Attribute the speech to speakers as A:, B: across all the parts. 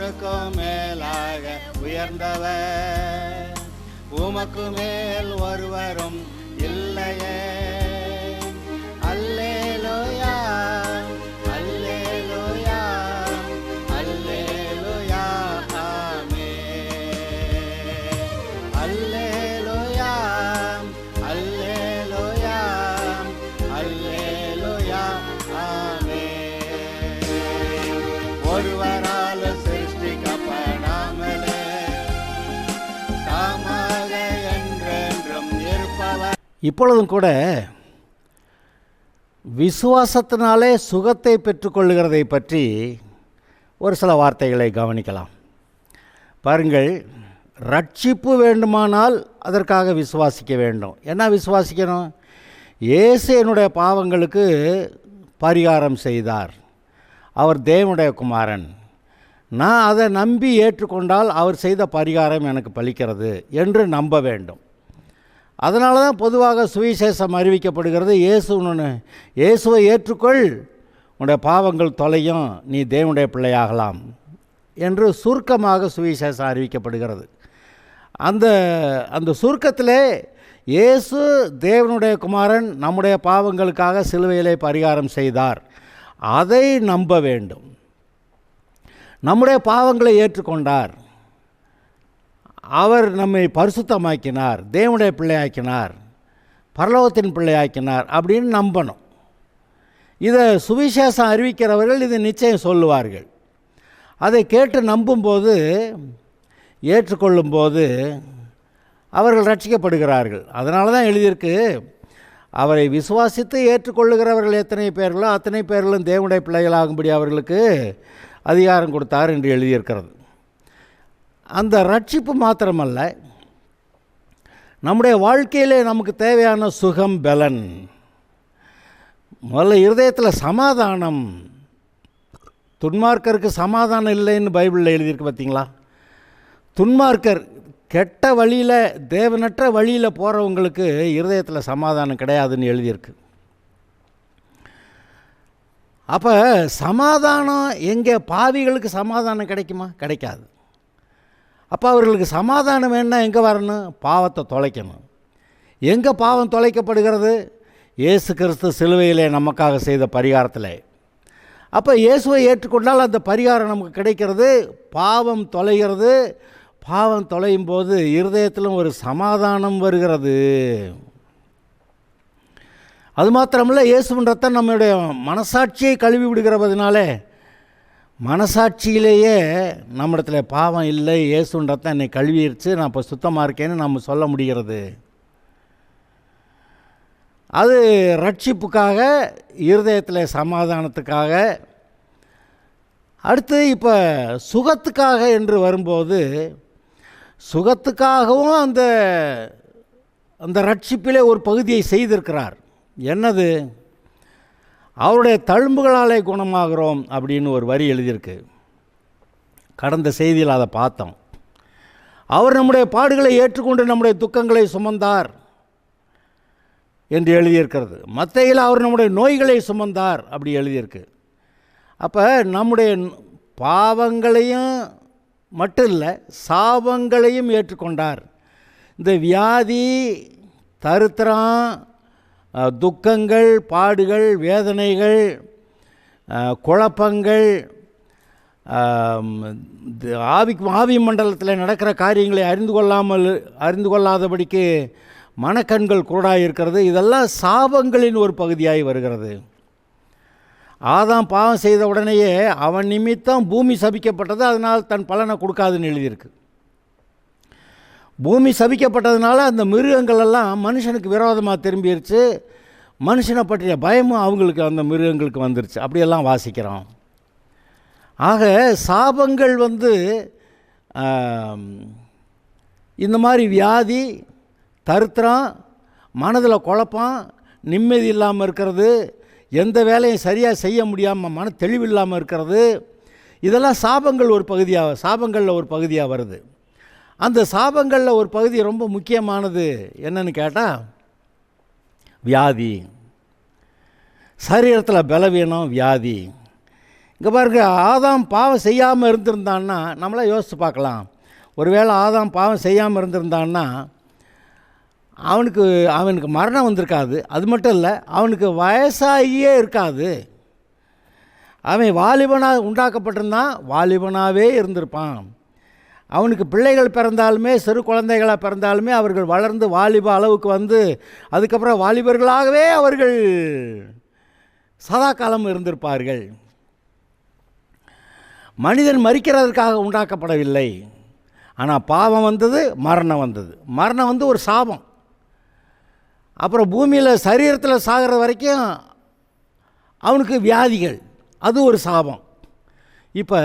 A: எல்லாருக்கும் மேலாக உயர்ந்தவர், உமக்கு மேல் ஒருவரும் இல்லையே. அல்லேலூயா, அல்லேலூயா, அல்லேலூயா, ஆமென். அல்லேலூயா, அல்லேலூயா, அல்லேலூயா, ஆமென். ஒருவரால் சிருஷ்டிக்கப்படாமலே தாமாக என்றென்றும் இருப்பவர்.
B: இப்பொழுதும் கூட விசுவாசத்தினாலே சுகத்தை பெற்றுக்கொள்ளுகிறதை பற்றி ஒரு சில வார்த்தைகளை கவனிக்கலாம். பாருங்கள், ரட்சிப்பு வேண்டுமானால் அதற்காக விசுவாசிக்க வேண்டும். என்ன விசுவாசிக்கணும்? இயேசு என்னுடைய பாவங்களுக்கு பரிகாரம் செய்தார், அவர் தேவனுடைய குமாரன், நான் அதை நம்பி ஏற்றுக்கொண்டால் அவர் செய்த பரிகாரம் எனக்கு பலிக்கிறது என்று நம்ப வேண்டும். அதனால தான் பொதுவாக சுவிசேஷம் அறிவிக்கப்படுகிறது. இயேசுவை ஏற்றுக்கொள், உன்னுடைய பாவங்கள் தொலையும், நீ தேவனுடைய பிள்ளையாகலாம் என்று சுருக்கமாக சுவிசேஷம் அறிவிக்கப்படுகிறது. அந்த சுருக்கத்திலே இயேசு தேவனுடைய குமாரன், நம்முடைய பாவங்களுக்காக சிலுவையிலே பரிகாரம் செய்தார், அதை நம்ப வேண்டும். நம்முடைய பாவங்களை ஏற்றுக்கொண்டார், அவர் நம்மை பரிசுத்தமாக்கினார், தேவனுடைய பிள்ளையாக்கினார், பரலோகத்தின் பிள்ளையாக்கினார் அப்படின்னு நம்பணும். இதை சுவிசேஷம் அறிவிக்கிறவர்கள் இது நிச்சயம் சொல்லுவார்கள். அதை கேட்டு நம்பும்போது, ஏற்றுக்கொள்ளும்போது அவர்கள் ரட்சிக்கப்படுகிறார்கள். அதனால தான் எழுதியிருக்கு, அவரை விசுவாசித்து ஏற்றுக்கொள்ளுகிறவர்கள் எத்தனை பேர்களோ அத்தனை பேர்களும் தேவனுடைய பிள்ளைகளாகும்படி அவர்களுக்கு அதிகாரம் கொடுத்தார் என்று எழுதியிருக்கிறது. அந்த ரட்சிப்பு மாத்திரமல்ல, நம்முடைய வாழ்க்கையிலே நமக்கு தேவையான சுகம், பலன், முதல்ல இருதயத்தில் சமாதானம். துன்மார்க்கருக்கு சமாதானம் இல்லைன்னு பைபிளில் எழுதியிருக்கு பார்த்தீங்களா? துன்மார்க்கர், கெட்ட வழியில், தேவனற்ற வழியில் போகிறவங்களுக்கு இருதயத்தில் சமாதானம் கிடையாதுன்னு எழுதியிருக்கு. அப்போ சமாதானம் எங்கே? பாவிகளுக்கு சமாதானம் கிடைக்குமா? கிடைக்காது. அப்போ அவர்களுக்கு சமாதானம் வேணும்னா எங்கே வரணும்? பாவத்தை தொலைக்கணும். எங்கே பாவம் தொலைக்கப்படுகிறது? இயேசு கிறிஸ்து சிலுவையிலே நமக்காக செய்த பரிகாரத்தில். அப்போ இயேசுவை ஏற்றுக்கொண்டால் அந்த பரிகாரம் நமக்கு கிடைக்கிறது, பாவம் தொலைகிறது. பாவம் தொலையும் போது இருதயத்திலும் ஒரு சமாதானம் வருகிறது. அது மாத்திரமில்லை, இயேசுவின் ரத்தம் நம்முடைய மனசாட்சியை கழுவி விடுகிறதுனாலே, மனசாட்சியிலேயே நம்மிடத்தில் பாவம் இல்லை, இயேசுவின் ரத்தம் என்னை கழுவிடுச்சு, நான் இப்போ சுத்தமாக இருக்கேன்னு நம்ம சொல்ல முடிகிறது. அது ரட்சிப்புக்காக, இருதயத்தில் சமாதானத்துக்காக. அடுத்து இப்போ சுகத்துக்காக என்று வரும்போது, சுகத்துக்காகவும் அந்த ரட்சிப்பிலே ஒரு பகுதியை செய்திருக்கிறார். என்னது? அவருடைய தழும்புகளாலே குணமாகிறோம் அப்படின்னு ஒரு வரி எழுதியிருக்கு. கடந்த செய்தியில் அதை பார்த்தோம். அவர் நம்முடைய பாடுகளை ஏற்றுக்கொண்டு நம்முடைய துக்கங்களை சுமந்தார் என்று எழுதியிருக்கிறது. மத்தேயுவில் அவர் நம்முடைய நோய்களை சுமந்தார் அப்படி எழுதியிருக்கு. அப்போ நம்முடைய பாவங்களையும் மட்டும் இல்லை, சாபங்களையும் ஏற்றுக்கொண்டார். இந்த வியாதி, தரித்திரம், துக்கங்கள், பாடுகள், வேதனைகள், குழப்பங்கள், ஆவி மண்டலத்தில் நடக்கிற காரியங்களை அறிந்து கொள்ளாதபடிக்கு மனக்கண்கள் குருடாக இருக்கிறது. இதெல்லாம் சாபங்களின் ஒரு பகுதியாகி வருகிறது. ஆதாம் பாவம் செய்த உடனேயே அவன் நிமித்தம் பூமி சபிக்கப்பட்டது, அதனால் தன் பலனை கொடுக்காதுன்னு எழுதியிருக்கு. பூமி சபிக்கப்பட்டதுனால அந்த மிருகங்கள் எல்லாம் மனுஷனுக்கு விரோதமாக திரும்பிடுச்சு. மனுஷனை பற்றிய பயமும் அவங்களுக்கு, அந்த மிருகங்களுக்கு வந்துருச்சு. அப்படியெல்லாம் வாசிக்கிறோம். ஆக சாபங்கள் இந்த மாதிரி வியாதி, தரித்திரம், மனதில் குழப்பம், நிம்மதி இல்லாமல் இருக்கிறது, எந்த வேலையும் சரியாக செய்ய முடியாமல் மன தெளிவு இல்லாமல் இருக்கிறது, இதெல்லாம் சாபங்களில் ஒரு பகுதியாக வருது. அந்த சாபங்களில் ஒரு பகுதி ரொம்ப முக்கியமானது என்னன்னு கேட்டால் வியாதி. சரீரத்தில் பலவீனம், வியாதி. இங்கே பாருங்க, ஆதாம் பாவம் செய்யாமல் இருந்திருந்தான்னா நம்மளாம் யோசித்து பார்க்கலாம். ஒருவேளை ஆதாம் பாவம் செய்யாமல் இருந்திருந்தான்னா அவனுக்கு மரணம் வந்திருக்காது. அது மட்டும் இல்லை, அவனுக்கு வயசாகியே இருக்காது. அவன் வாலிபனாக உண்டாக்கப்பட்டிருந்தான், வாலிபனாகவே இருந்திருப்பான். அவனுக்கு பிள்ளைகள் பிறந்தாலுமே, சிறு குழந்தைகளாக பிறந்தாலுமே அவர்கள் வளர்ந்து வாலிப அளவுக்கு வந்து அதுக்கப்புறம் வாலிபர்களாகவே அவர்கள் சதா காலம் இருந்திருப்பார்கள். மனிதன் மரிக்கிறதற்காக உண்டாக்கப்படவில்லை. ஆனால் பாவம் வந்தது, மரணம் வந்தது. மரணம் வந்து ஒரு சாபம். அப்புறம் பூமியில் சரீரத்தில் சாகிற வரைக்கும் அவனுக்கு வியாதிகள், அது ஒரு சாபம். இப்போ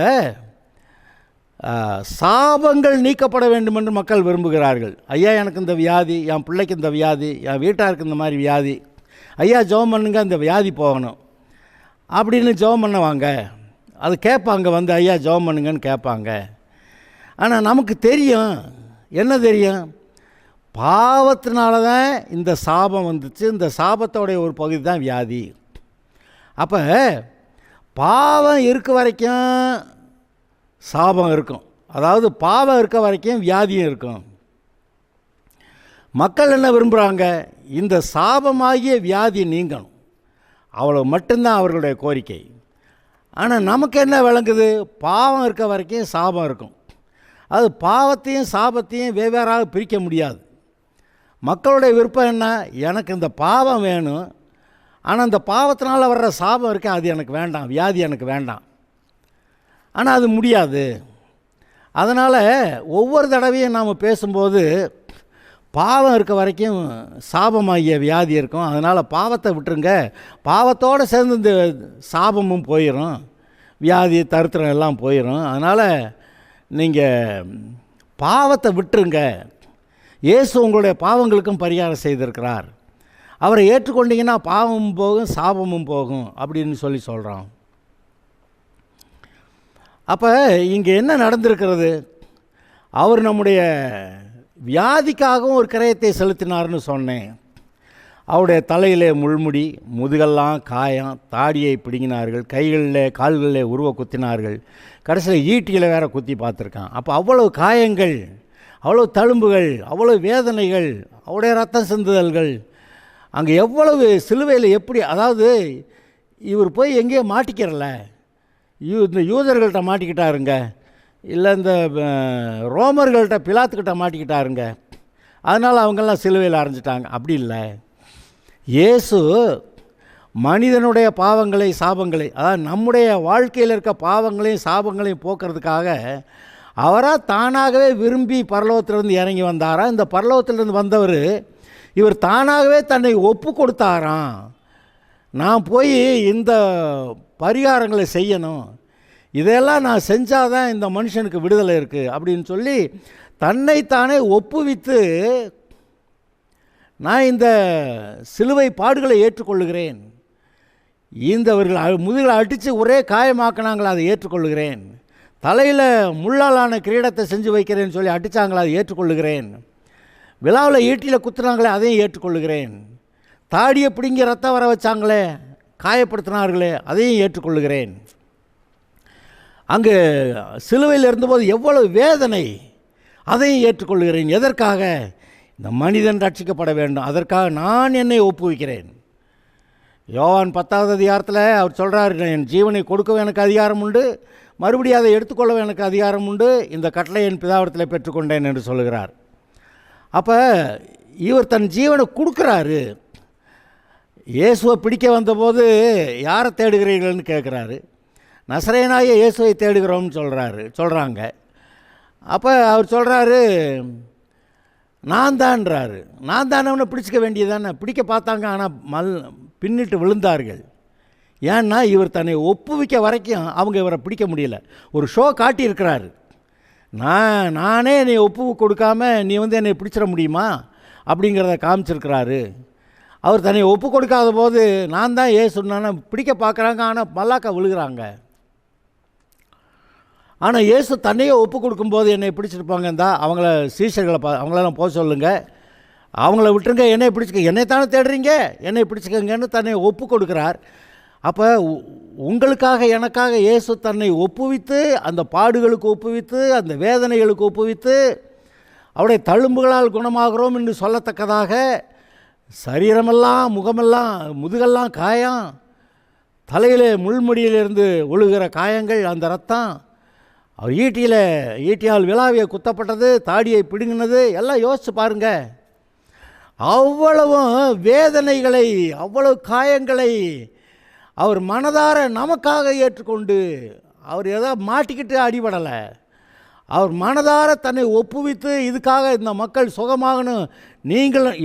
B: சாபங்கள் நீக்கப்பட வேண்டும் என்று மக்கள் விரும்புகிறார்கள். ஐயா, எனக்கு இந்த வியாதி, என் பிள்ளைக்கு இந்த வியாதி, என் வீட்டாருக்கு இந்த மாதிரி வியாதி, ஐயா ஜெபம் பண்ணுங்க, இந்த வியாதி போகணும் அப்படின்னு ஜெபம் பண்ணுவாங்க. அது கேட்பாங்க, வந்து ஐயா ஜெபம் பண்ணுங்கன்னு கேட்பாங்க. ஆனால் நமக்கு தெரியும், என்ன தெரியும்? பாவத்தினால தான் இந்த சாபம் வந்துச்சு. இந்த சாபத்தோடைய ஒரு பகுதி தான் வியாதி. அப்போ பாவம் இருக்க வரைக்கும் சாபம் இருக்கும், அதாவது பாவம் இருக்க வரைக்கும் வியாதியும் இருக்கும். மக்கள் என்ன விரும்புகிறாங்க? இந்த சாபமாகிய வியாதி நீங்கணும், அவ்வளோ மட்டும்தான் அவர்களுடைய கோரிக்கை. ஆனால் நமக்கு என்ன விளங்குது? பாவம் இருக்க வரைக்கும் சாபம் இருக்கும். அது பாவத்தையும் சாபத்தையும் வெவ்வேறாக பிரிக்க முடியாது. மக்களுடைய விருப்பம் என்ன? எனக்கு இந்த பாவம் வேணும், ஆனால் இந்த பாவத்தினால் வர்ற சாபம் இருக்கேன், அது எனக்கு வேண்டாம், வியாதி எனக்கு வேண்டாம். ஆனால் அது முடியாது. அதனால் ஒவ்வொரு தடவையும் நாம் பேசும்போது பாவம் இருக்க வரைக்கும் சாபமாகிய வியாதி இருக்கும், அதனால் பாவத்தை விட்டுருங்க, பாவத்தோடு சேர்ந்து இந்த சாபமும் போயிடும், வியாதி தரித்திரம் எல்லாம் போயிடும். அதனால் நீங்கள் பாவத்தை விட்டுருங்க, இயேசு உங்களுடைய பாவங்களுக்கும் பரிகாரம் செய்திருக்கிறார், அவரை ஏற்றுக்கொண்டீங்கன்னா பாவமும் போகும் சாபமும் போகும் அப்படின்னு சொல்கிறான். அப்போ இங்கே என்ன நடந்திருக்கிறது? அவர் நம்முடைய வியாதிக்காகவும் ஒரு கிரயத்தை செலுத்தினார்னு சொன்னேன். அவருடைய தலையிலே முள்முடி, முதுகெல்லாம் காயம், தாடியை பிடுங்கினார்கள், கைகளில் கால்களில் உருவ குத்தினார்கள், கடைசியில் ஈட்டியில் வேற குத்தி பார்த்துருக்கான். அப்போ அவ்வளவு காயங்கள், அவ்வளோ தழும்புகள், அவ்வளோ வேதனைகள், அவருடைய ரத்தம் சிந்துதல்கள், அங்கே எவ்வளவு சிலுவையில் எப்படி, அதாவது இவர் போய் எங்கேயோ மாட்டிக்கிறல, இந்த யூதர்கள்ட்ட மாட்டிக்கிட்டாருங்க, இல்லை இந்த ரோமர்கள்ட்ட பிலாத்துக்கிட்ட மாட்டிக்கிட்டாருங்க, அதனால் அவங்கெல்லாம் சிலுவையில் அரைஞ்சிட்டாங்க. அப்படி இல்லை, இயேசு மனிதனுடைய பாவங்களை சாபங்களை, அதாவது நம்முடைய வாழ்க்கையில் இருக்க பாவங்களையும் சாபங்களையும் போக்குறதுக்காக அவராக தானாகவே விரும்பி பரலோகத்திலிருந்து இறங்கி வந்தாரா? இந்த பரலோகத்திலிருந்து வந்தவர் இவர் தானாகவே தன்னை ஒப்பு கொடுத்தாராம். நான் போய் இந்த பரிகாரங்களை செய்யணும், இதெல்லாம் நான் செஞ்சால் தான் இந்த மனுஷனுக்கு விடுதலை இருக்குது அப்படின்னு சொல்லி தன்னைத்தானே ஒப்புவித்து, நான் இந்த சிலுவை பாடுகளை ஏற்றுக்கொள்ளுகிறேன், இந்தவர்கள் முதுகில் அடித்து ஒரே காயமாக்கினாங்களா, அதை ஏற்றுக்கொள்ளுகிறேன், தலையில் முள்ளாலான கிரீடத்தை செஞ்சு வைக்கிறேன்னு சொல்லி அடித்தாங்களா, அதை ஏற்றுக்கொள்ளுகிறேன், விழாவில் ஈட்டியில் குத்துனாங்களே அதையும் ஏற்றுக்கொள்ளுகிறேன், தாடியை பிடிங்கி ரத்தம் வர வச்சாங்களே, காயப்படுத்தினார்களே, அதையும் ஏற்றுக்கொள்ளுகிறேன். அங்கு சிலுவையில் இருந்தபோது எவ்வளவு வேதனை, அதையும் ஏற்றுக்கொள்ளுகிறேன். எதற்காக? இந்த மனிதன் ரட்சிக்கப்பட வேண்டும், அதற்காக நான் என்னை ஒப்புவிக்கிறேன். யோவான் 10வது அதிகாரத்தில் அவர் சொல்கிறார், என் ஜீவனை கொடுக்கவும் எனக்கு அதிகாரம் உண்டு, மறுபடியும் அதை எடுத்துக்கொள்ளவும் எனக்கு அதிகாரம் உண்டு, இந்த கட்டளை என் பிதாவிடத்தில் பெற்றுக்கொண்டேன் என்று சொல்லுகிறார். அப்போ இவர் தன் ஜீவனை கொடுக்குறாரு. இயேசுவை பிடிக்க வந்தபோது யாரை தேடுகிறீர்கள்னு கேட்குறாரு. நசரேயனாகிய இயேசுவை தேடுகிறோம்னு சொல்கிறாங்க. அப்போ அவர் சொல்கிறாரு, நான் தான்றாரு. நான் தானவனை பிடிச்சிக்க வேண்டியதானே. பிடிக்க பார்த்தாங்க, ஆனால் பின்னிட்டு விழுந்தார்கள். ஏன்னா இவர் தன்னை ஒப்புவிக்க வரைக்கும் அவங்க இவரை பிடிக்க முடியல. ஒரு ஷோ காட்டியிருக்கிறாரு, நானே என்னை ஒப்பு கொடுக்காம நீ என்னை பிடிச்சிட முடியுமா அப்படிங்கிறத காமிச்சிருக்கிறாரு. அவர் தன்னை ஒப்பு கொடுக்காத போது நான் தான் இயேசுன்னா பிடிக்க பார்க்குறாங்க, ஆனால் மல்லாக்கா விழுகிறாங்க. ஆனால் இயேசு தன்னையே ஒப்பு கொடுக்கும்போது என்னை பிடிச்சிருப்பாங்க, இருந்தா அவங்கள சீஷர்களை அவங்களெல்லாம் போக சொல்லுங்கள், அவங்கள விட்டுருங்க, என்னை பிடிச்சிக்க, என்னை தானே தேடுறீங்க, என்னை பிடிச்சிக்கங்கன்னு தன்னை ஒப்பு கொடுக்குறார். அப்போ உங்களுக்காக எனக்காக இயேசு தன்னை ஒப்புவித்து, அந்த பாடுகளுக்கு ஒப்புவித்து, அந்த வேதனைகளுக்கு ஒப்புவித்து, அவருடைய தழும்புகளால் குணமாகிறோம் என்று சொல்லத்தக்கதாக சரீரமெல்லாம், முகமெல்லாம், முதுகெல்லாம் காயம், தலையிலே முள்முடியிலிருந்து ஒழுகிற காயங்கள், அந்த ரத்தம், அவர் ஈட்டியால் விலாவியை குத்தப்பட்டது, தாடியை பிடுங்கினது, எல்லாம் யோசித்து பாருங்கள். அவ்வளவும் வேதனைகளை, அவ்வளவு காயங்களை அவர் மனதார நமக்காக ஏற்றுக்கொண்டு, அவர் ஏதோ மாட்டிக்கிட்டு அடிபடலை, அவர் மனதார தன்னை ஒப்புவித்து, இதுக்காக இந்த மக்கள் சுகமாகணும்,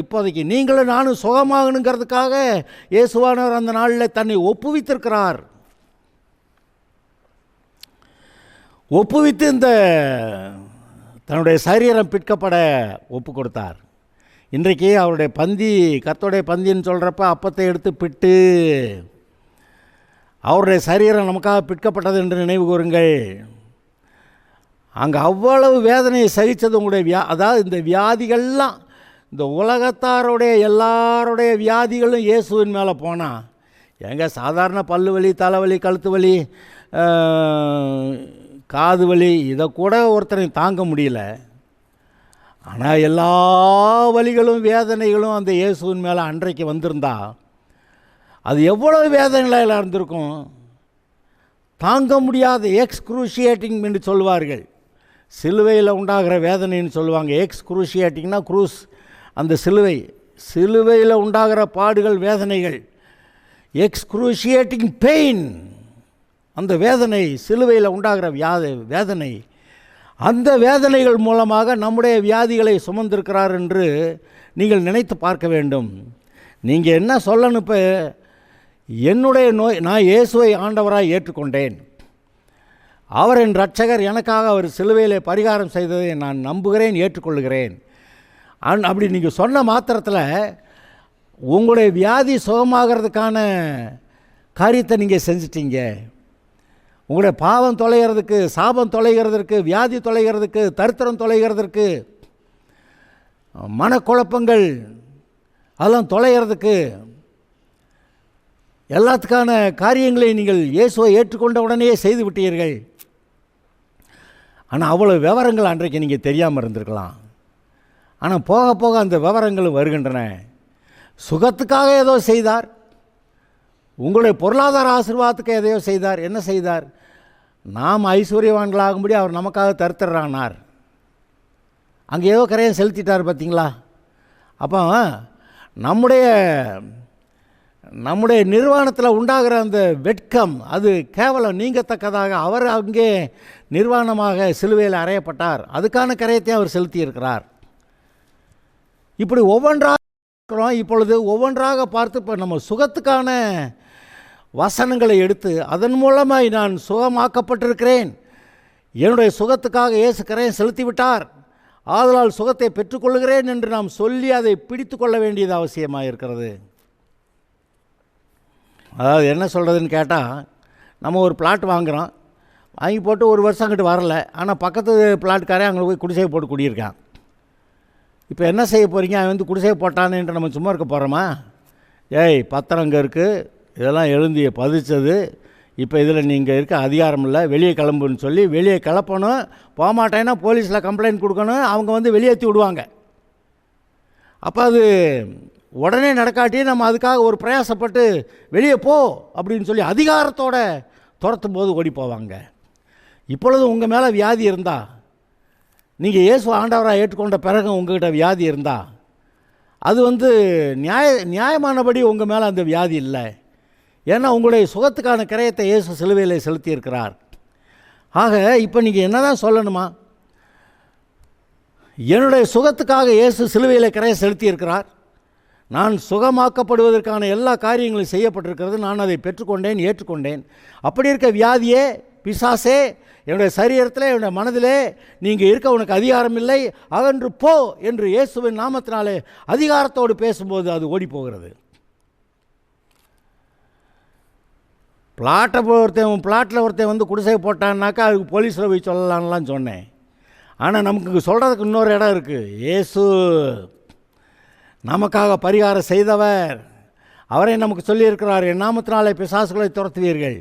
B: இப்போதைக்கு நீங்களும் நானும் சுகமாகணுங்கிறதுக்காக இயேசுவானவர் அந்த நாளில் தன்னை ஒப்புவித்திருக்கிறார். ஒப்புவித்து இந்த தன்னுடைய சரீரம் பிற்கப்பட ஒப்பு கொடுத்தார். இன்றைக்கு அவருடைய பந்தி, கர்த்தருடைய பந்தின்னு சொல்கிறப்ப அப்பத்தை எடுத்து பிட்டு அவருடைய சரீரம் நமக்காக பிற்கப்பட்டது என்று நினைவு கூறுங்கள். அங்கே அவ்வளவு வேதனையை சகித்தது உங்களுடைய அதாவது இந்த வியாதிகள்லாம், இந்த உலகத்தாருடைய எல்லாருடைய வியாதிகளும் இயேசுவின் மேலே போனால், எங்க சாதாரண பல்லு வலி, தலைவலி, கழுத்து வலி, காது வலி, இதை கூட ஒருத்தரை தாங்க முடியல. ஆனால் எல்லா வலிகளும் வேதனைகளும் அந்த இயேசுவின் மேலே அன்றைக்கு வந்திருந்தா அது எவ்வளவு வேதனைகளாக இருந்திருக்கும். தாங்க முடியாத எக்ஸ்க்ரூஷியேட்டிங் என்று சொல்வார்கள். சிலுவையில் உண்டாகிற வேதனைன்னு சொல்லுவாங்க. எக்ஸ்க்ரூஷியேட்டிங்னா க்ரூஸ், அந்த சிலுவையில் உண்டாகிற பாடுகள், வேதனைகள். எக்ஸ்க்ரூஷியேட்டிங் பெயின், அந்த வேதனை, சிலுவையில் உண்டாகிற வேதனை, அந்த வேதனைகள் மூலமாக நம்முடைய வியாதிகளை சுமந்திருக்கிறார் என்று நீங்கள் நினைத்து பார்க்க வேண்டும். நீங்கள் என்ன சொல்லணும்? இப்போ என்னுடைய நோய், நான் இயேசுவை ஆண்டவராக ஏற்றுக்கொண்டேன், அவர் என் இரட்சகர், எனக்காக அவர் சிலுவையிலே பரிகாரம் செய்ததை நான் நம்புகிறேன், ஏற்றுக்கொள்கிறேன். அப்படி நீங்கள் சொன்ன மாத்திரத்தில் உங்களுடைய வியாதி சுகமாகிறதுக்கான காரியத்தை நீங்கள் செஞ்சிட்டீங்க. உங்களுடைய பாவம் தொலைகிறதுக்கு, சாபம் தொலைகிறதற்கு, வியாதி தொலைகிறதுக்கு, தரித்திரம் தொலைகிறதற்கு, மனக்குழப்பங்கள் அதெல்லாம் தொலைகிறதுக்கு, எல்லாத்துக்கான காரியங்களை நீங்கள் இயேசுவை ஏற்றுக்கொண்ட உடனே செய்து விட்டீர்கள். ஆனால் அவ்வளோ விவரங்கள் அன்றைக்கு நீங்கள் தெரியாமல் இருந்திருக்கலாம். ஆனால் போக போக அந்த விவரங்கள் வருகின்றன. சுகத்துக்காக ஏதோ செய்தார், உங்களுடைய பொருளாதார ஆசீர்வாதத்துக்கு எதையோ செய்தார். என்ன செய்தார்? நாம் ஐஸ்வர்யவான்களாகும்படி அவர் நமக்காக தரித்திரரானார். அங்கே ஏதோ கரையை செலுத்திட்டார், பார்த்தீங்களா? அப்போ நம்முடைய நிர்வாணத்தில் உண்டாகிற அந்த வெட்கம், அது கேவலம் நீங்கத்தக்கதாக அவர் அங்கே நிர்வாணமாக சிலுவையில் அறையப்பட்டார். அதுக்கான கரையத்தையும் அவர் செலுத்தியிருக்கிறார். இப்படி ஒவ்வொன்றாக இருக்கிறோம். இப்பொழுது ஒவ்வொன்றாக பார்த்து இப்போ நம்ம சுகத்துக்கான வசனங்களை எடுத்து அதன் மூலமாய் நான் சுகமாக்கப்பட்டிருக்கிறேன், என்னுடைய சுகத்துக்காக இயேசு கரையை செலுத்திவிட்டார், ஆதலால் சுகத்தை பெற்றுக்கொள்கிறேன் என்று நாம் சொல்லி அதை பிடித்து கொள்ள வேண்டியது அவசியமாக இருக்கிறது. அதாவது என்ன சொல்கிறதுன்னு கேட்டால், நம்ம ஒரு பிளாட் வாங்குகிறோம், வாங்கி போட்டு ஒரு வருஷம் அங்கிட்டு வரல, ஆனால் பக்கத்து பிளாட்டுக்காரே அங்கே போய் குடிசையை போட்டு குடியிருக்கான். இப்போ என்ன செய்ய போகிறீங்க? அவன் வந்து குடிசையை போட்டானேன்ட்டு நம்ம சும்மா இருக்க போகிறோமா? பத்திரம் அங்கே இருக்குது, இதெல்லாம் எழுந்தி பதிச்சது, இப்போ இதில் நீங்கள் இருக்க அதிகாரம் இல்லை, வெளியே கிளம்புன்னு சொல்லி வெளியே கிளப்பணும். போகமாட்டேன்னா போலீஸில் கம்ப்ளைண்ட் கொடுக்கணும், அவங்க வந்து வெளியேற்றி விடுவாங்க. அப்போ அது உடனே நடக்காட்டி நம்ம அதுக்காக ஒரு பிரயாசப்பட்டு வெளியே போ அப்படின்னு சொல்லி அதிகாரத்தோடு துரத்தும் போது ஓடி போவாங்க. இப்பொழுது உங்கள் மேலே வியாதி இருந்தால், நீங்கள் இயேசு ஆண்டவராக ஏற்றுக்கொண்ட பிறகு உங்கள்கிட்ட வியாதி இருந்தால், அது வந்து நியாயமானபடி உங்கள் மேலே அந்த வியாதி இல்லை. ஏன்னா உங்களுடைய சுகத்துக்கான கிரயத்தை இயேசு சிலுவையில் செலுத்தியிருக்கிறார். ஆக இப்போ நீங்கள் என்ன தான் சொல்லணுமா? என்னுடைய சுகத்துக்காக இயேசு சிலுவையில் கிரயம் செலுத்தியிருக்கிறார், நான் சுகமாக்கப்படுவதற்கான எல்லா காரியங்களும் செய்யப்பட்டிருக்கிறது, நான் அதை பெற்றுக்கொண்டேன், ஏற்றுக்கொண்டேன். அப்படி இருக்க வியாதியே, பிசாசே, என்னுடைய சரீரத்தில், என்னுடைய மனதிலே நீங்கள் இருக்க உனக்கு அதிகாரம் இல்லை, அகன்று போ என்று இயேசுவின் நாமத்தினாலே அதிகாரத்தோடு பேசும்போது அது ஓடி போகிறது. பிளாட்டில் ஒருத்தன் வந்து குடிசை போட்டான்னாக்கா அதுக்கு போலீஸில் போய் சொல்லலான்லாம் சொன்னேன். ஆனால் நமக்கு சொல்கிறதுக்கு இன்னொரு இடம் இருக்குது. இயேசு நமக்காக பரிகாரம் செய்தவர், அவரே நமக்கு சொல்லியிருக்கிறார், என் நாமத்தினாலே பிசாசுகளை துரத்துவீர்கள்,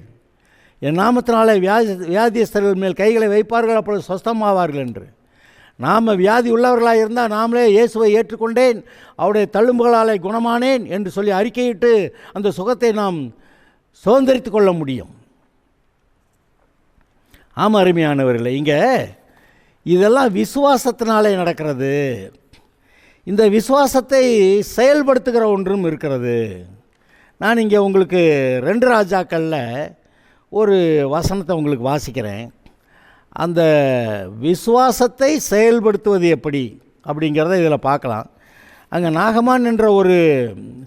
B: என் நாமத்தினாலே வியாதிஸ்தர்கள் மேல் கைகளை வைப்பார்கள், அப்பொழுது சொஸ்தமாவார்கள் என்று. நாம் வியாதி உள்ளவர்களாக இருந்தால் நாமளே இயேசுவை ஏற்றுக்கொண்டேன், அவருடைய தழும்புகளாலே குணமானேன் என்று சொல்லி அறிக்கையிட்டு அந்த சுகத்தை நாம் சுதந்திரித்து கொள்ள முடியும். ஆமாம் அருமையானவர்களே, இங்கே இதெல்லாம் விசுவாசத்தினாலே நடக்கிறது. இந்த விசுவாசத்தை செயல்படுத்துகிற ஒன்றும் இருக்கிறது. நான் இங்கே உங்களுக்கு 2 ராஜாக்களில் ஒரு வசனத்தை உங்களுக்கு வாசிக்கிறேன். அந்த விசுவாசத்தை செயல்படுத்துவது எப்படி அப்படிங்கிறத இதில் பார்க்கலாம். அங்கே நாகமான் என்ற ஒரு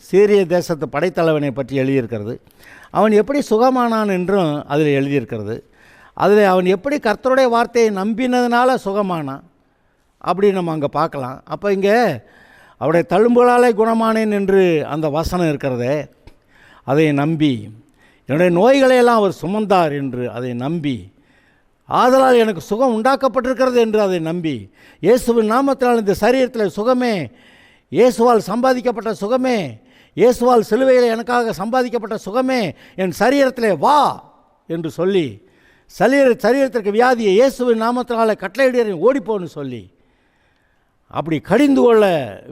B: சீரிய தேசத்து படைத்தலைவனை பற்றி எழுதியிருக்கிறது. அவன் எப்படி சுகமானான் என்றும் அதில் எழுதியிருக்கிறது. அதில் அவன் எப்படி கர்த்தருடைய வார்த்தையை நம்பினதுனால சுகமானான் அப்படின்னு நம்ம அங்கே பார்க்கலாம். அப்போ இங்கே அவருடைய தழும்புகளாலே குணமானேன் என்று அந்த வசனம் இருக்கிறதே, அதை நம்பி என்னுடைய நோய்களையெல்லாம் அவர் சுமந்தார் என்று அதை நம்பி, ஆதலால் எனக்கு சுகம் உண்டாக்கப்பட்டிருக்கிறது என்று அதை நம்பி, இயேசுவின் நாமத்தினால் இந்த சரீரத்தில் சுகமே, இயேசுவால் சம்பாதிக்கப்பட்ட சுகமே, இயேசுவால் சிலுவையில் எனக்காக சம்பாதிக்கப்பட்ட சுகமே என் சரீரத்திலே வா என்று சொல்லி, சரீரத்திற்கு வியாதியை இயேசுவின் நாமத்தினால் கட்டளையிட ஓடிப்போன்னு சொல்லி அப்படி கடிந்து கொள்ள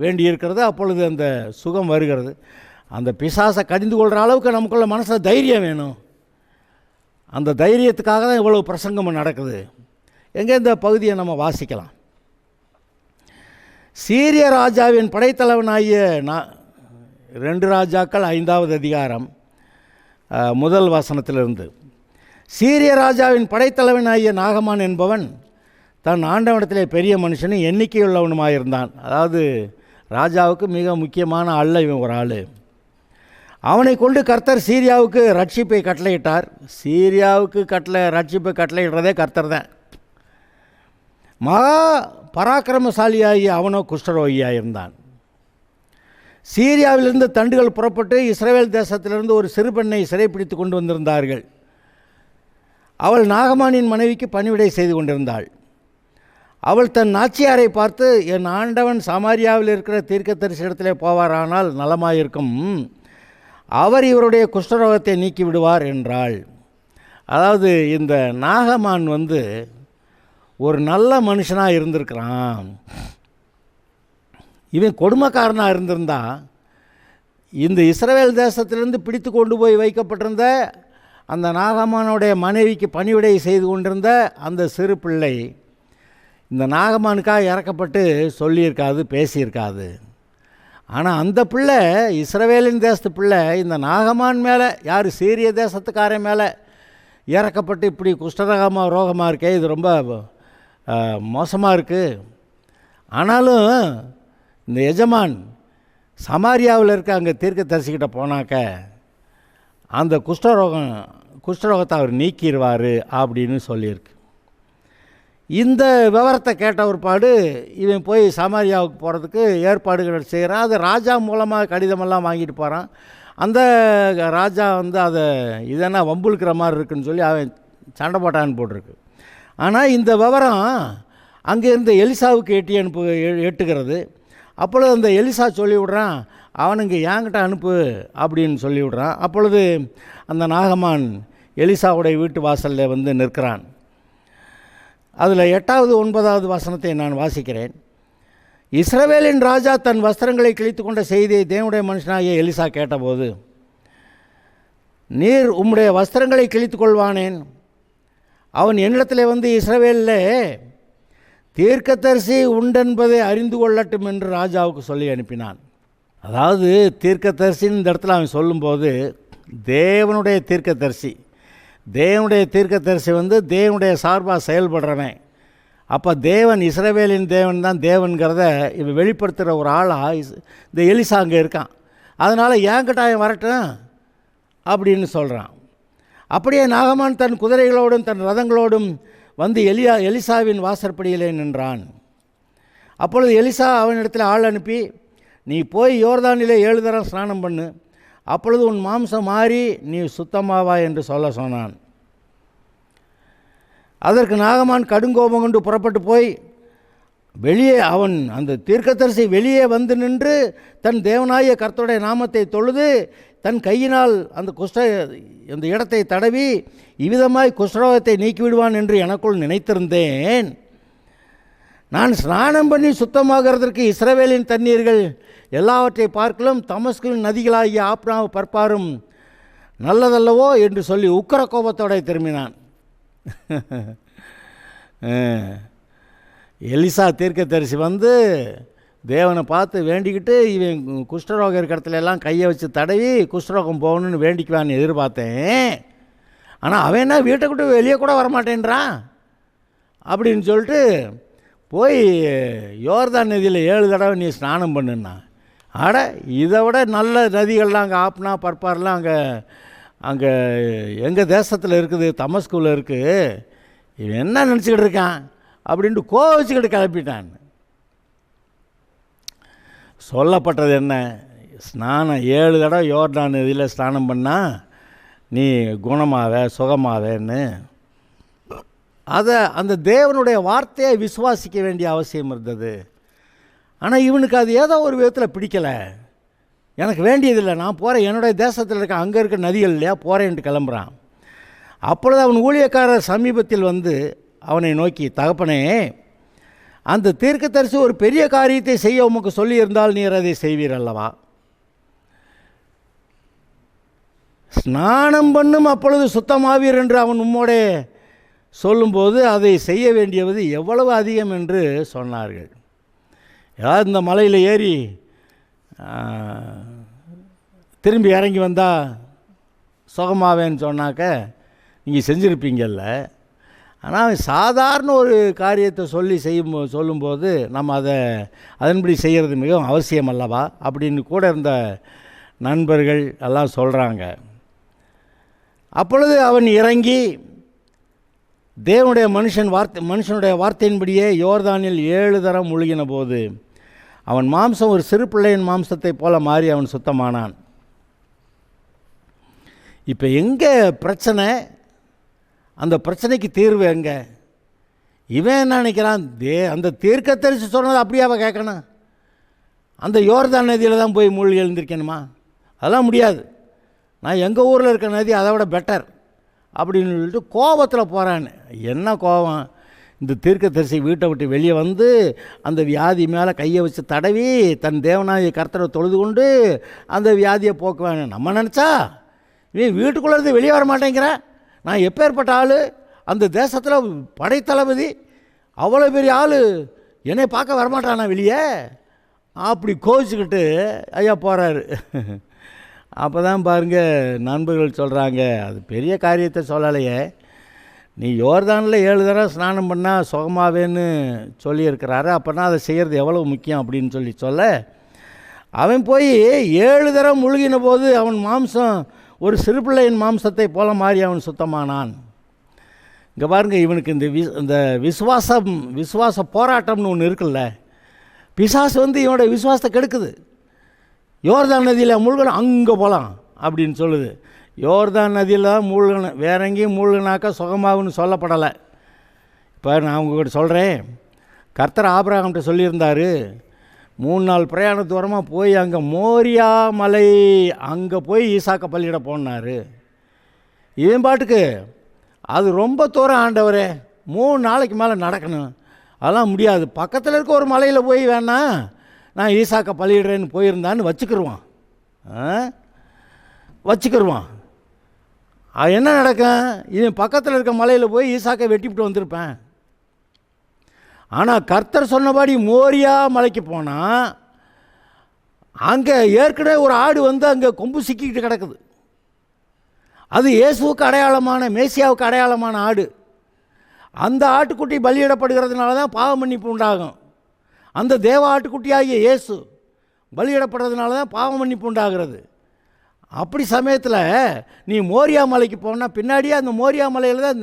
B: வேண்டியிருக்கிறது. அப்பொழுது அந்த சுகம் வருகிறது. அந்த பிசாசை கடிந்து கொள்கிற அளவுக்கு நமக்குள்ள மனசில் தைரியம் வேணும். அந்த தைரியத்துக்காக தான் இவ்வளவு பிரசங்கம் நடக்குது. எங்கே இந்த பகுதியை நம்ம வாசிக்கலாம். சீரிய ராஜாவின் படைத்தலைவனாகிய 2 ராஜாக்கள் 5வது அதிகாரம் 1 வசனத்திலிருந்து. சீரிய ராஜாவின் படைத்தலைவனாகிய நாகமான் என்பவன் தன் ஆண்டவனத்திலே பெரிய மனுஷனும் எண்ணிக்கையுள்ளவனுமாயிருந்தான். அதாவது ராஜாவுக்கு மிக முக்கியமான ஆள் இவன் ஒரு ஆள். அவனை கொண்டு கர்த்தர் சீரியாவுக்கு ரட்சிப்பை கட்டளையிட்டார். சீரியாவுக்கு ரட்சிப்பை கட்டளையிடுறதே கர்த்தர் தான். மகா பராக்கிரமசாலியாகி அவனோ குஷ்டரோகியாக இருந்தான். சீரியாவிலிருந்து தண்டுகள் புறப்பட்டு இஸ்ரவேல் தேசத்திலிருந்து ஒரு சிறு பெண்ணை சிறைப்பிடித்து கொண்டு வந்திருந்தார்கள். அவள் நாகமானின் மனைவிக்கு பணிவிடை செய்து கொண்டிருந்தாள். அவள் தன் நாச்சியாரை பார்த்து, என் ஆண்டவன் சமாரியாவில் இருக்கிற தீர்க்கதரிசியிடத்திலே போவாரானால் நலமாயிருக்கும், அவர் இவருடைய குஷ்டரோகத்தை நீக்கி விடுவார் என்றாள். அதாவது இந்த நாகமான் ஒரு நல்ல மனுஷனாக இருந்திருக்கிறான். இவன் கொடுமைக்காரனாக இருந்திருந்தா இந்த இஸ்ரவேல் தேசத்திலிருந்து பிடித்து கொண்டு போய் வைக்கப்பட்டிருந்த அந்த நாகமானுடைய மனைவிக்கு பணிவிடை செய்து கொண்டிருந்த அந்த சிறு பிள்ளை இந்த நாகமானுக்காக இறக்கப்பட்டு சொல்லியிருக்காது, பேசியிருக்காது. ஆனால் அந்த பிள்ளை, இஸ்ரவேலின் தேசத்து பிள்ளை, இந்த நாகமான் மேலே, யார் சீரிய தேசத்துக்காரன் மேலே இறக்கப்பட்டு இப்படி ரோகமாக இருக்கே, இது ரொம்ப மோசமாக இருக்குது. ஆனாலும் இந்த எஜமான் சமாரியாவில் இருக்க அங்கே தீர்க்கதரிசிக்கிட்ட போனாக்க அந்த குஷ்டரோகத்தை அவர் நீக்கிடுவார் அப்படின்னு சொல்லியிருக்கு. இந்த விவரத்தை கேட்ட ஒருபாடு இவன் போய் சமாரியாவுக்கு போகிறதுக்கு ஏற்பாடுகள் செய்கிறான். அது ராஜா மூலமாக கடிதமெல்லாம் வாங்கிட்டு போகிறான். அந்த ராஜா அதை இதென்னா வம்புழுக்கிற மாதிரி இருக்குன்னு சொல்லி அவன் சண்டை போட்டான்னு போட்டிருக்கு. ஆனால் இந்த விவரம் அங்கேருந்து எலிசாவுக்கு எட்டுகிறது. அப்பொழுது அந்த எலிசா சொல்லிவிடுறான், அவனுங்க என்கிட்ட அனுப்பு அப்படின்னு சொல்லிவிடுறான். அப்பொழுது அந்த நாகமான் எலிசாவுடைய வீட்டு வாசலில் நிற்கிறான். அதில் 8வது 9வது வசனத்தை நான் வாசிக்கிறேன். இஸ்ரவேலின் ராஜா தன் வஸ்திரங்களை கிழித்து கொண்ட செய்தியை தேவனுடைய மனுஷனாகிய எலிசா கேட்டபோது, நீர் உம்முடைய வஸ்திரங்களை கிழித்து கொள்வானேன்? அவன் என்னிடத்தில் இஸ்ரவேலில் தீர்க்கதரிசி உண்டென்பதை அறிந்து கொள்ளட்டும் என்று ராஜாவுக்கு சொல்லி அனுப்பினான். அதாவது தீர்க்கதரிசின்னு இந்த இடத்துல அவன் சொல்லும்போது தேவனுடைய தீர்க்கதரிசி, தேவனுடைய தீர்க்கதரிசி தேவனுடைய சார்பாக செயல்படுறவன். அப்போ தேவன், இஸ்ரவேலின் தேவன் தான் தேவன்கிறத இவன் வெளிப்படுத்துகிற ஒரு ஆளாக இந்த எலிசா அங்கே இருக்கான். அதனால் ஏங்கிட்டாயம் வரட்டும் அப்படின்னு சொல்கிறான். அப்படியே நாகமான் தன் குதிரைகளோடும் தன் ரதங்களோடும் எலிசாவின் வாசற்படியிலே நின்றான். அப்பொழுது எலிசா அவனிடத்தில் ஆள் அனுப்பி, நீ போய் யோர்தானிலே 7 தரம் ஸ்நானம் பண்ணு, அப்பொழுது உன் மாம்சம் மாறி நீ சுத்தமாவா என்று சொன்னான். அதற்கு நாகமான் கடுங்கோபம் கொண்டு புறப்பட்டு போய் வெளியே, அவன் அந்த தீர்க்கதரிசி வெளியே நின்று தன் தேவனாய கர்த்தருடைய நாமத்தை தொழுது தன் கையினால் அந்த இடத்தை தடவி இவ்விதமாய் குஷ்டரோகத்தை நீக்கிவிடுவான் என்று எனக்குள் நினைத்திருந்தேன். நான் ஸ்நானம் பண்ணி சுத்தமாகிறதற்கு இஸ்ரவேலின் தண்ணீர்கள் எல்லாவற்றை பார்க்கலும் தமஸ்குவின் நதிகளாகிய ஆப்னாவும் பற்பாரும் நல்லதல்லவோ என்று சொல்லி உக்கிர கோபத்தோடு திரும்பினான். எலிசா தீர்க்கதரிசி வந்து தேவனை பார்த்து வேண்டிக்கிட்டு இவன் குஷ்டரோகம் இருக்கிற இடத்துல எல்லாம் கையை வச்சு தடவி குஷ்டரோகம் போகணுன்னு வேண்டிக்குவான்னு எதிர்பார்த்தேன். ஆனால் அவன் என்ன வீட்டை விட்டு வெளியே கூட வரமாட்டேன்றான் அப்படின்னு சொல்லிட்டு போய் யோர்தான் நதியில் 7 தடவை நீ ஸ்நானம் பண்ணுன்னா. ஆட இதை விட நல்ல நதிகள்லாம் அங்கே ஆப்னா பற்பாரெலாம் அங்கே எங்கள் தேசத்தில் இருக்குது, தமஸ்குவில் இருக்குது. இவன் என்ன நினச்சிக்கிட்டு இருக்கான் அப்படின்ட்டு கோவிச்சுக்கிட்டு கிளப்பிட்டான். சொல்லப்பட்டது என்ன? ஸ்நானம் 7 தடவை யோர்தான் நதியில் ஸ்நானம் பண்ணால் நீ சுகமாவேன்னு. அந்த தேவனுடைய வார்த்தையை விசுவாசிக்க வேண்டிய அவசியம் இருந்தது. ஆனால் இவனுக்கு அது ஏதோ ஒரு விதத்தில் பிடிக்கலை. எனக்கு வேண்டியதில்லை, நான் போகிறேன், என்னுடைய தேசத்தில் இருக்க அங்கே இருக்க நதிகள் இல்லையா போகிறேன்ட்டு கிளம்புறான். அப்பொழுது அவன் ஊழியக்காரர் சமீபத்தில் வந்து அவனை நோக்கி, தகப்பனே, அந்த தீர்க்கதரிசி ஒரு பெரிய காரியத்தை செய்ய உமக்கு சொல்லியிருந்தால் நீர் அதை செய்வீர் அல்லவா? ஸ்நானம் பண்ணும் அப்பொழுது சுத்தமாவீர் என்று அவன் உம்மோடே சொல்லும்போது அதை செய்ய வேண்டியது எவ்வளவு அதிகம் என்று சொன்னார்கள். ஏதாவது இந்த மலையில் ஏறி திரும்பி இறங்கி வந்தால் சுகமாவேன்னு சொன்னாக்க நீங்கள் செஞ்சுருப்பீங்கல்ல. ஆனால் சாதாரண ஒரு காரியத்தை சொல்லும்போது நம்ம அதன்படி செய்கிறது மிகவும் அவசியம் அல்லவா அப்படின்னு கூட இருந்த நண்பர்கள் எல்லாம் சொல்கிறாங்க. அப்பொழுது அவன் இறங்கி தேவனுடைய மனுஷனுடைய வார்த்தையின்படியே யோர்தானில் 7 தரம் முழுகின போது அவன் மாம்சம் ஒரு சிறு பிள்ளையின் மாம்சத்தை போல மாறி அவன் சுத்தமானான். இப்போ எங்கே பிரச்சனை? அந்த பிரச்சனைக்கு தீர்வு எங்கே? இவன் என்ன நினைக்கிறான்? அந்த தீர்க்கதரிசி சொன்னது அப்படியே அவன் கேட்கணும். அந்த யோர்தான் நதியில் தான் போய் மூழ்கி எழுந்திருக்கணுமா? அதெல்லாம் முடியாது. நான் எங்கள் ஊரில் இருக்க நதி அதை விட பெட்டர் அப்படின்னு சொல்லிட்டு கோபத்தில் போகிறான்னு. என்ன கோபம்? இந்த தீர்க்கதரிசி வீட்டை விட்டு வெளியே வந்து அந்த வியாதி மேலே கையை வச்சு தடவி தன் தேவனாகிய கர்த்தரை தொழுது கொண்டு அந்த வியாதியை போக்குவாங்க. நம்ம நினச்சா இவன் வீட்டுக்குள்ளேருந்து வெளியே வர மாட்டேங்கிறேன், நான் எப்பேற்பட்ட ஆள், அந்த தேசத்தில் படைத்தளபதி, அவ்வளோ பெரிய ஆள், என்னை பார்க்க வரமாட்டானா வெளியே? அப்படி கோவிச்சுக்கிட்டு ஐயா போகிறாரு. அப்போ தான் பாருங்கள் நண்பர்கள் சொல்கிறாங்க, அது பெரிய காரியத்தை சொல்லலையே, நீ யோர்தானில் 7 தடவை ஸ்நானம் பண்ணால் சுகமாவேன்னு சொல்லியிருக்கிறாரு, அப்போனா அதை செய்கிறது எவ்வளோ முக்கியம் அப்படின்னு சொல்ல அவன் போய் 7 தடவை முழுகின போது அவன் மாம்சம் ஒரு சிறு பிள்ளையின் மாம்சத்தை போல மாறி அவன் சுத்தமானான். இங்கே பாருங்கள், இவனுக்கு இந்த விசுவாச போராட்டம்னு ஒன்று இருக்குல்ல. பிசாசு வந்து இவனுடைய விசுவாசத்தை கெடுக்குது. யோர்தான் நதியில் மூழ்கணும், அங்கே போகலாம் அப்படின்னு சொல்லுது. யோர்தான் நதியில் தான் மூழ்கணும், வேற எங்கேயும் மூழ்கினாக்கா சுகமாகுன்னு சொல்லப்படலை. இப்போ நான் உங்கள்கிட்ட சொல்கிறேன், கர்த்தர் ஆபிரகாம்கிட்ட சொல்லியிருந்தார், 3 நாள் பிரயாண தூரமாக போய் அங்கே மோரியா மலை அங்கே போய் ஈசாக்க பள்ளியிட போனார். இவன் பாட்டுக்கு அது ரொம்ப தூரம் ஆண்டவரே, 3 நாளைக்கு மேலே நடக்கணும், அதெல்லாம் முடியாது, பக்கத்தில் இருக்க ஒரு மலையில் போய் வேணா நான் ஈசாக்க பள்ளியிடுறேன்னு போயிருந்தான்னு வச்சுக்கிடுவான். என்ன நடக்கும்? இவன் பக்கத்தில் இருக்க மலையில் போய் ஈசாக்கை வெட்டிவிட்டு வந்திருப்பேன். ஆனால் கர்த்தர் சொன்னபடி மோரியா மலைக்கு போனால் அங்கே ஏற்கனவே ஒரு ஆடு வந்து அங்கே கொம்பு சிக்கிக்கிட்டு கிடக்குது. அது இயேசுவுக்கு அடையாளமான, மேசியாவுக்கு அடையாளமான ஆடு. அந்த ஆட்டுக்குட்டி பலியிடப்படுகிறதுனால தான் பாவ மன்னிப்பு உண்டாகும். அந்த தேவ ஆட்டுக்குட்டியாகிய இயேசு பலியிடப்படுறதுனால தான் பாவ மன்னிப்பு உண்டாகிறது. அப்படி சமயத்தில் நீ மோரியா மலைக்கு போனால் பின்னாடியே அந்த மோரியா மலையில் தான்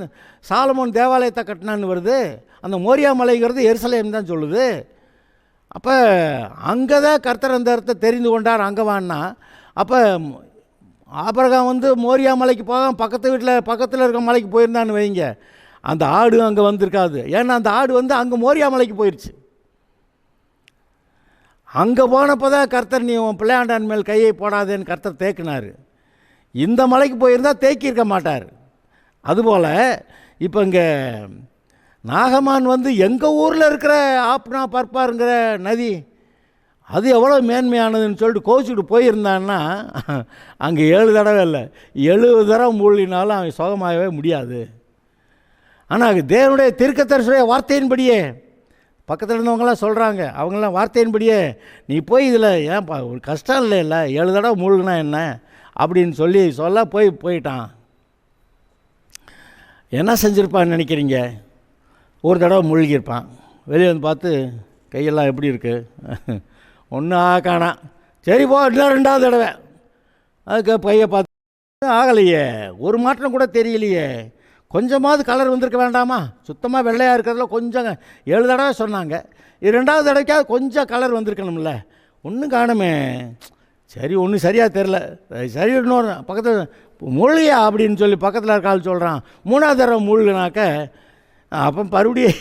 B: சாலமோன் தேவாலயத்தை கட்டினான்னு வருது. அந்த மோரியா மலைங்கிறது எருசலேம் தான் சொல்லுது. அப்போ அங்கே தான் கர்த்தர் அந்த இடத்தை தெரிந்து கொண்டார், அங்கே வான்னா. அப்போ ஆபிரகாம் வந்து மோரியா மலைக்கு போக பக்கத்தில் இருக்க மலைக்கு போயிருந்தான்னு வைங்க, அந்த ஆடு அங்கே வந்திருக்காது. ஏன்னா அந்த ஆடு வந்து அங்கே மோரியா மலைக்கு போயிடுச்சு. அங்கே போனப்போ தான் கர்த்தர் நீ உன் பிள்ளையாண்டான் மேல் கையை போடாதேன்னு கர்த்தர் தேக்கினார். இந்த மலைக்கு போயிருந்தால் தேக்கியிருக்க மாட்டார். அதுபோல் இப்போ இங்கே நாகமான் வந்து எங்கள் ஊரில் இருக்கிற ஆப்னா பர்பாருங்கிற நதி அது எவ்வளோ மேன்மையானதுன்னு சொல்லிட்டு கோச்சிக்கிட்டு போயிருந்தான்னா அங்கே 7 தடவை இல்லை 70 தடவை மூழ்கினாலும் அவன் சுகமாகவே முடியாது. ஆனால் தேவனுடைய தீர்க்கதரிசியுடைய வார்த்தையின்படியே பக்கத்தில் இருந்தவங்களாம் சொல்கிறாங்க, அவங்களாம் வார்த்தையின்படியே நீ போய் இதில் ஏன்ப்பா ஒரு கஷ்டம் இல்லை 7 தடவை மூழ்கினா என்ன அப்படின்னு சொல்ல போயிட்டான். என்ன செஞ்சுருப்பான்னு நினைக்கிறீங்க? ஒரு தடவை மூழ்கியிருப்பான். வெளியே வந்து பார்த்து கையெல்லாம் எப்படி இருக்குது, ஒன்றும் காணாம். சரி போ, இன்னும் 2வது தடவை. அதுக்கு பையை பார்த்து ஆகலையே, ஒரு மாற்றம் கூட தெரியலையே, கொஞ்சமாவது கலர் வந்திருக்க வேண்டாமா? சுத்தமாக வெள்ளையாக இருக்கிறதுல கொஞ்சம் 7 தடவை சொன்னாங்க, 2வது தடவைக்காவது கொஞ்சம் கலர் வந்திருக்கணும்ல, ஒன்றும் காணுமே. சரி ஒன்றும் சரியாக தெரில, சரி இன்னொரு பக்கத்தில் மூழ்கியா அப்படின்னு சொல்லி பக்கத்தில் இருக்க ஆள் சொல்கிறான். 3வது தடவை மூழ்கினாக்க அப்போ மறுபடியும்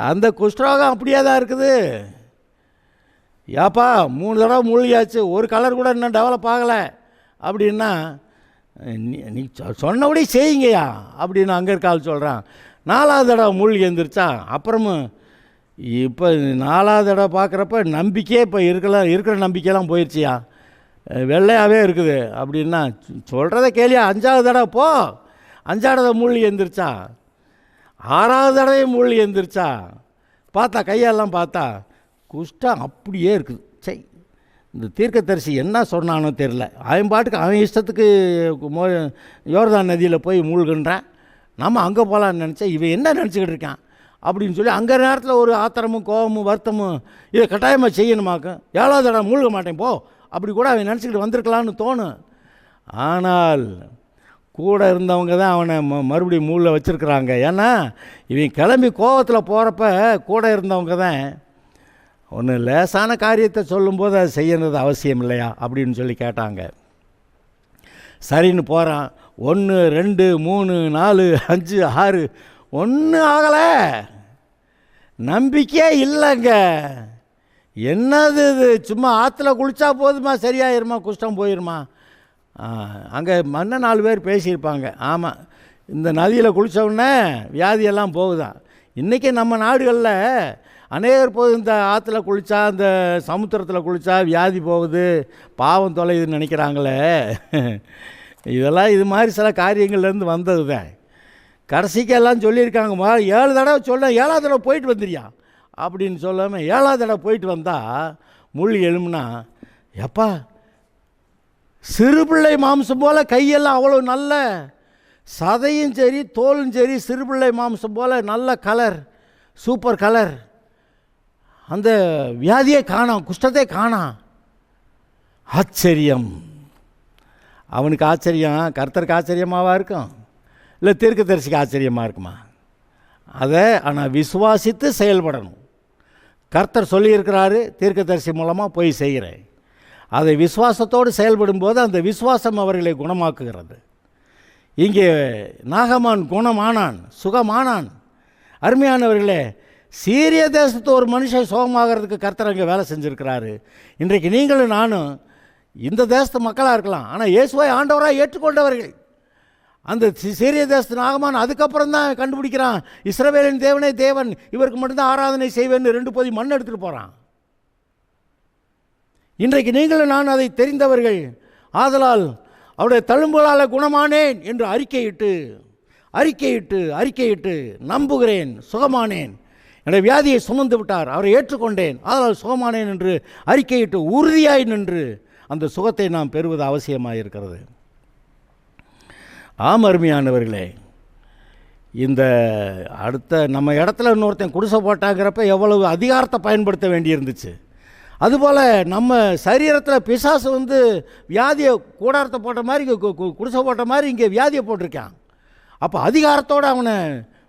B: அந்த குஷ்டரோகம் அப்படியே தான் இருக்குது. ஏப்பா 3 தடவை மூழ்கியாச்சு, ஒரு கலர் கூட இன்னும் டெவலப் ஆகலை அப்படின்னா நீ சொன்னபடி செய்யுங்கய்யா அப்படின்னு அங்கே இருக்க ஆள் சொல்கிறான். 4வது தடவை மூழ்கி எழுந்திரிச்சா அப்புறமும் இப்போ 4வது தடவை பார்க்குறப்ப நம்பிக்கையே இப்போ இருக்கிற நம்பிக்கையெல்லாம் போயிடுச்சியா, வெள்ளையாகவே இருக்குது அப்படின்னா சொல்கிறத கேளியா. 5வது தடவை போ, 5வது தடவை மூழ்கி எழுந்திரிச்சா, 6வது தடவையும் மூழ்கி எழுந்திரிச்சா, பார்த்தா கையெல்லாம் பார்த்தா குஷ்டம் அப்படியே இருக்குது. சரி, இந்த தீர்க்கதரிசி என்ன சொன்னானோ தெரில, அவன் பாட்டுக்கு அவன் இஷ்டத்துக்கு யோர்தான் நதியில் போய் மூழ்கின்றான். நம்ம அங்கே போகலான்னு நினச்சா இவன் என்ன நினச்சிக்கிட்டு இருக்கான் அப்படின்னு சொல்லி அங்கே நேரத்தில் ஒரு ஆத்திரமும் கோபமும் வருத்தமும் இதை கட்டாயமாக செய்யணுமாக்கும். 7வது தடவை மூழ்க மாட்டேன் போ அப்படி கூட அவன் நினச்சிக்கிட்டு வந்திருக்கலான்னு தோணும். ஆனால் கூட இருந்தவங்க தான் அவனை மறுபடியும் மூழில் வச்சுருக்குறாங்க. ஏன்னா இவன் கிளம்பி கோவத்தில் போகிறப்ப கூட இருந்தவங்க தான் ஒன்று லேசான காரியத்தை சொல்லும்போது அதை செய்யறது அவசியம் இல்லையா அப்படின்னு சொல்லி கேட்டாங்க. சரின்னு போகிறான். 1 2 3 4 5 6 ஒன்றும் ஆகலை, நம்பிக்கையே இல்லைங்க. என்னது இது, சும்மா ஆற்றுல குளித்தா போதுமா சரியாயிருமா, குஷ்டம் போயிருமா? அங்கே 4 பேர் பேசியிருப்பாங்க. ஆமாம், இந்த நதியில் குளித்தவுடனே வியாதியெல்லாம் போகுதான். இன்றைக்கி நம்ம நாடுகளில் அநேகர் போது இந்த ஆற்றுல குளித்தா இந்த சமுத்திரத்தில் குளித்தா வியாதி போகுது, பாவம் தொலையுதுன்னு நினைக்கிறாங்களே. இதெல்லாம் இது மாதிரி சில காரியங்கள்லேருந்து வந்தது தான். கடைசிக்கு எல்லாம் சொல்லியிருக்காங்க, 7 தடவை சொல்ல 7வது தடவை போயிட்டு வந்துடுறியா அப்படின்னு சொல்லாமல் 7வது தடவை போயிட்டு வந்தால் மூழ்கி எழும்புனா, எப்பா சிறுபிள்ளை மாம்சம் போல் கையெல்லாம் அவ்வளோ நல்ல சதையும் சரி தோலும் சரி சிறுபிள்ளை மாம்சம் போல் நல்ல கலர், சூப்பர் கலர். அந்த வியாதியே காணோம், குஷ்டத்தை காணோம். ஆச்சரியம். அவனுக்கு ஆச்சரியம், கர்த்தருக்கு ஆச்சரியமாவா இருக்கும்? இல்லை தீர்க்கதரிசிக்கு ஆச்சரியமாக இருக்குமா? அதை ஆனால் விசுவாசித்து செயல்படணும். கர்த்தர் சொல்லியிருக்கிறாரு, தீர்க்கதரிசி மூலமாக போய் செய்கிறேன். அதை விசுவாசத்தோடு செயல்படும்போது அந்த விசுவாசம் அவர்களை குணமாக்குகிறது. இங்கே நாகமான் குணமானான், சுகமானான். அருமையானவர்களே, சீரிய தேசத்து ஒரு மனுஷன் சுகமாகிறதுக்கு கர்த்தர் அங்கே வேலை செஞ்சுருக்கிறாரு. இன்றைக்கு நீங்களும் நானும் இந்த தேசத்து மக்களாக இருக்கலாம், ஆனால் இயேசுவை ஆண்டவராக ஏற்றுக்கொண்டவர்கள். அந்த சீரிய தேசத்து நாகமான் அதுக்கப்புறம் தான் கண்டுபிடிக்கிறான், இஸ்ரவேலின் தேவனே தேவன், இவருக்கு மட்டும்தான் ஆராதனை செய்வேன்னு 2 பொதி மண் எடுத்துகிட்டு போகிறான். இன்றைக்கு நீங்களும் நான் அதை தெரிந்தவர்கள். ஆதலால் அவருடைய தழும்புகளால் குணமானேன் என்று அறிக்கையிட்டு நம்புகிறேன், சுகமானேன், என்னுடைய வியாதியை சுமந்து விட்டார், அவரை ஏற்றுக்கொண்டேன், ஆதலால் சுகமானேன் என்று அறிக்கையிட்டு உறுதியாய் நின்று அந்த சுகத்தை நாம் பெறுவது அவசியமாக இருக்கிறது. ஆம் அருமையானவர்களே, இந்த அடுத்த நம்ம இடத்துல இன்னொருத்தன் குடிசை போட்டாங்கிறப்ப எவ்வளவு அதிகாரத்தை பயன்படுத்த வேண்டியிருந்துச்சு. அதுபோல் நம்ம சரீரத்தில் பிசாசு வந்து வியாதியை கூடாரத்தை போட்ட மாதிரி குடிசை போட்ட மாதிரி இங்கே வியாதியை போட்டிருக்கான். அப்போ அதிகாரத்தோடு அவனை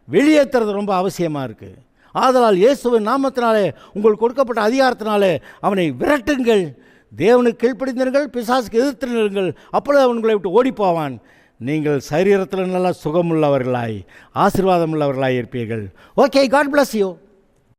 B: வெளியேற்றுறது ரொம்ப அவசியமாக இருக்குது. ஆதலால் இயேசுவின் நாமத்தினாலே உங்களுக்கு கொடுக்கப்பட்ட அதிகாரத்தினாலே அவனை விரட்டுங்கள், தேவனுக்கு கீழ்ப்படிந்திருங்கள், பிசாசுக்கு எதிர்த்து நிறுங்கள், அப்பொழுது அவன்களை விட்டு ஓடி போவான். நீங்கள் சரீரத்தில் நல்லா சுகமுள்ளவர்களாய் ஆசீர்வாதம் உள்ளவர்களாய் இருப்பீர்கள். Okay, God bless you.